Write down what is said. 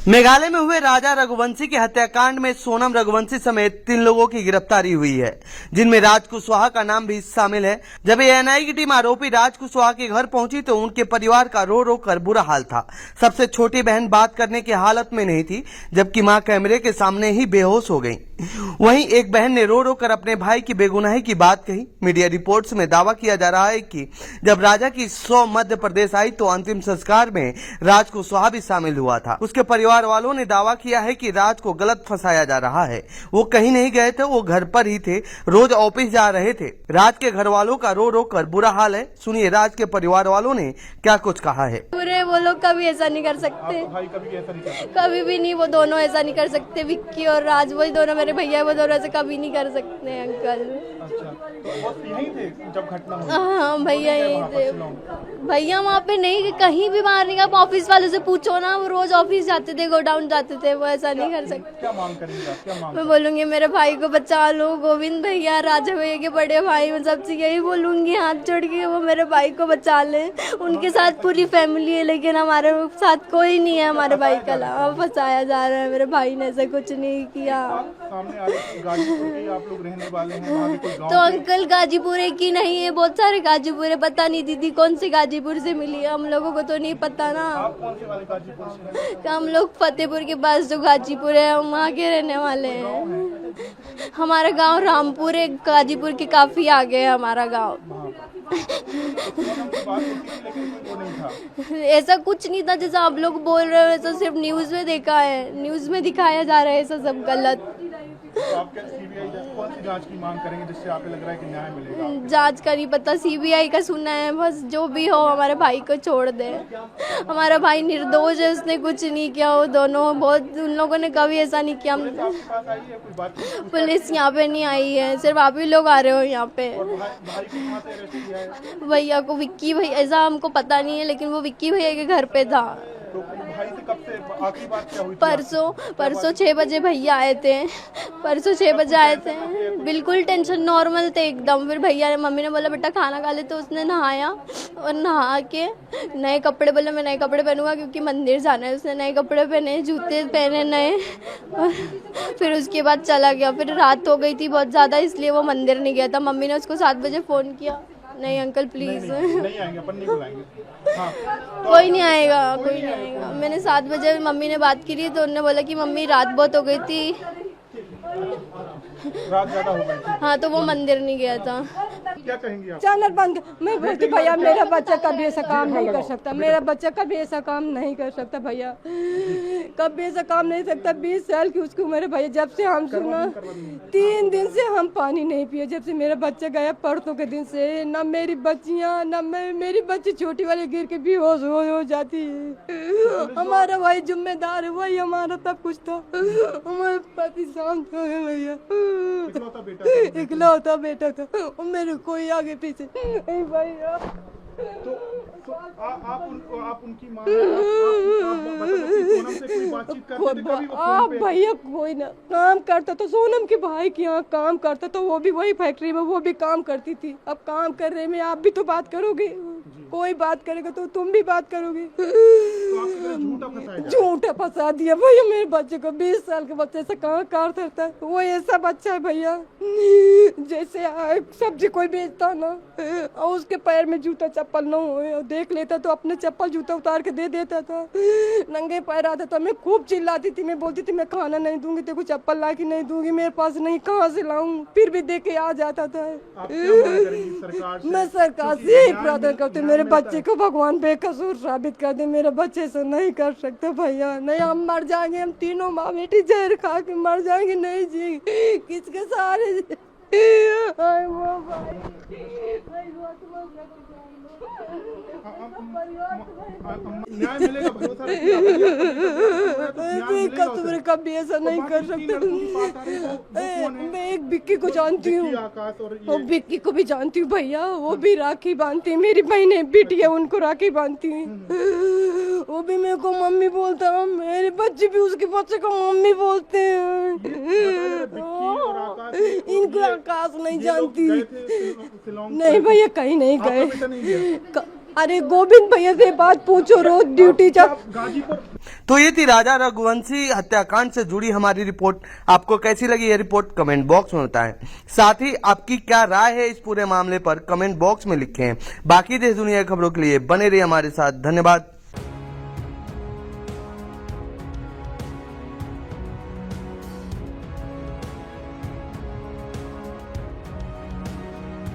मेघालय में हुए राजा रघुवंशी के हत्याकांड में सोनम रघुवंशी समेत 3 लोगों की गिरफ्तारी हुई है, जिनमें राज कुशवाहा का नाम भी शामिल है। जब एएनआई की टीम आरोपी राज कुशवाहा के घर पहुंची तो उनके परिवार का रो रो कर बुरा हाल था। सबसे छोटी बहन बात करने की हालत में नहीं थी, जबकि मां कैमरे के सामने ही बेहोश हो गई। वहीं एक बहन ने रो रो कर अपने भाई की बेगुनाही की बात कही। मीडिया रिपोर्ट्स में दावा किया जा रहा है कि जब राजा की 100 मध्य प्रदेश आई तो अंतिम संस्कार में राज कुशवाहा भी शामिल हुआ था। उसके परिवार वालों ने दावा किया है कि राज को गलत फंसाया जा रहा है। वो कहीं नहीं गए थे, वो घर पर ही थे, रोज ऑफिस जा रहे थे। राज के घर वालों का रो रो कर बुरा हाल है। सुनिए राज के परिवार वालों ने क्या कुछ कहा है। पूरे वो लोग कभी ऐसा नहीं कर सकते, भाई कभी ऐसा नहीं करता। कभी भी नहीं। वो दोनों ऐसा नहीं कर सकते। विक्की और राज, वही दोनों मेरे भैया, वो दोनों ऐसे कभी नहीं कर सकते अंकल। अच्छा, तो वो यहीं थे जब घटना हुई? हाँ भैया यहीं थे। भैया वहाँ पे नहीं, कहीं भी बाहर नहीं। आप ऑफिस वालों से पूछो ना, वो रोज ऑफिस जाते थे, गोडाउन जाते थे। वो ऐसा नहीं कर सकते। क्या मांग करेंगे आप? क्या मांग? मैं बोलूंगी मेरे भाई को बचा लो। गोविंद भैया, राजा भैया के बड़े भाई, मैं सबसे यही बोलूंगी, हाथ जोड़ के वो मेरे भाई को बचा ले। उनके साथ पूरी फैमिली है, लेकिन हमारे साथ कोई नहीं है हमारे भाई का अलावा। फंसाया जा रहा है। मेरे भाई ने ऐसा कुछ नहीं किया। सामने आ रही गाजीपुर के आप लोग रहने वाले हैं, वहाँ के कोई गाँव तो अंकल गाजीपुर की नहीं है, बहुत सारे गाजीपुर है। पता नहीं दीदी कौन से गाजीपुर से मिली है, हम लोगों को तो नहीं पता ना। आप कौन से वाले गाजीपुर से हैं? हम लोग फतेहपुर के पास जो गाजीपुर है, हम वहाँ के रहने वाले हैं। हमारा गांव रामपुर है, गाजीपुर के काफी आगे है हमारा गांव। ऐसा कुछ नहीं था जैसा आप लोग बोल रहे हो। ऐसा सिर्फ न्यूज में देखा है, न्यूज में दिखाया जा रहा है। ऐसा सब गलत। तो आप क्या सीबीआई कौन सी जांच की मांग करेंगे जिससे आपको लग रहा है कि न्याय मिलेगा? जांच का नहीं पता, सीबीआई का सुना है बस। जो भी हो हमारे भाई को छोड़ दे। हमारा भाई निर्दोष है, उसने कुछ नहीं किया। वो दोनों बहुत, उन लोगों ने कभी ऐसा नहीं किया। पुलिस यहाँ पे नहीं आई है, सिर्फ आप ही लोग आ रहे हो यहाँ पे। भैया को विक्की भैया, ऐसा हमको पता नहीं है, लेकिन वो विक्की भैया के घर पे था। तो भाई से कब से आखिरी बात क्या हुई थी? परसों 6 बजे भैया आए थे। परसों 6 बजे आए थे, बिल्कुल टेंशन नॉर्मल थे एकदम। फिर भैया ने, मम्मी ने बोला बेटा खाना खा ले, तो उसने नहाया और नहा के नए कपड़े, बोला मैं नए कपड़े पहनूंगा क्योंकि मंदिर जाना है। उसने नए कपड़े पहने, जूते पहने नए, और फिर उसके बाद चला गया। फिर रात हो गई थी बहुत ज़्यादा, इसलिए वो मंदिर नहीं गया था। मम्मी ने उसको 7 बजे फ़ोन किया, नहीं अंकल प्लीज नहीं आएंगे, अपन नहीं बुलाएंगे। हाँ, कोई नहीं आएगा, कोई नहीं आएगा। मैंने 7 बजे मम्मी ने बात की, तो उन्होंने बोला कि मम्मी रात बहुत हो गई थी, रात ज्यादा हो गई थी। हाँ, तो वो मंदिर नहीं गया था। क्या कहेंगे आप? चैनल बंद। मैं बोलती भैया मेरा बच्चा कभी ऐसा काम नहीं कर सकता। मेरा बच्चा कभी ऐसा काम नहीं कर सकता भैया, कभी ऐसा काम नहीं सकता। 20 साल की उसकी उम्र है भैया। जब से हम सुना 3 दिन से हम पानी नहीं पिए, जब से मेरा बच्चा गया परसों के दिन से। ना मेरी बच्चियाँ, ना मेरी बच्ची छोटी वाली गिर के बेहोश हो जाती है। हमारा भाई जिम्मेदार है, वही हमारा सब कुछ था। हमारे पति शांत हो गए भैया। इकलौता बेटा था, और मेरे कोई आगे पीछे नहीं भैया। तो आप उनकी माँ, सोनम से कोई बातचीत करते थे कभी? आप भैया कोई ना काम करता तो सोनम के भाई के यहाँ काम करता, तो वो भी वही फैक्ट्री में वो भी काम करती थी। अब काम कर रहे में आप भी तो बात करोगे, कोई बात करेगा तो तुम भी बात करोगे। झूठा फंसा दिया भैया मेरे बच्चे को। 20 साल के बच्चे से कहाँ कार करता है? वो ऐसा बच्चा है भैया, जैसे सब्जी कोई बेचता ना, और उसके पैर में जूता चप्पल न हो, देख लेता तो अपने चप्पल जूता उतार के दे देता था। नंगे पैर आता था, मैं खूब चिल्लाती थी। मैं बोलती थी मैं खाना नहीं दूंगी, तेरे को चप्पल ला के नहीं दूंगी, मेरे पास नहीं, कहाँ से लाऊं? फिर भी दे के आ जाता था। मैं सरकार से यही प्रार्थना करती हूँ, मेरे बच्चे को भगवान बेकसूर साबित कर दे। मेरे बच्चे से नहीं कर सकते भैया। नहीं हम मर जाएंगे, हम तीनों माँ बेटी जहर खा के मर जाएंगे। नहीं जी, किसके सहारे? न्याय मिलेगा, भरोसा रखिए। कभी ऐसा नहीं कर सकते। मैं एक विक्की को जानती हूँ, और विक्की को भी जानती हूँ भैया। वो भी राखी बांधती है, मेरी बहन बेटी है, उनको राखी बांधती है। वो भी मेरे को मम्मी बोलता है, मेरे बच्चे भी उसके बच्चे को मम्मी बोलते हैं। इनको आकाश नहीं जानती। नहीं भैया कहीं नहीं गए, अरे गोविंद भैया से बात पूछो, रोज ड्यूटी जा। गाजीपुर तो ये थी राजा रघुवंशी हत्याकांड से जुड़ी हमारी रिपोर्ट। आपको कैसी लगी ये रिपोर्ट कमेंट बॉक्स में बताएं। साथ ही आपकी क्या राय है इस पूरे मामले पर कमेंट बॉक्स में लिखें। बाकी देश दुनिया की खबरों के लिए बने रहिए हमारे साथ। धन्यवाद।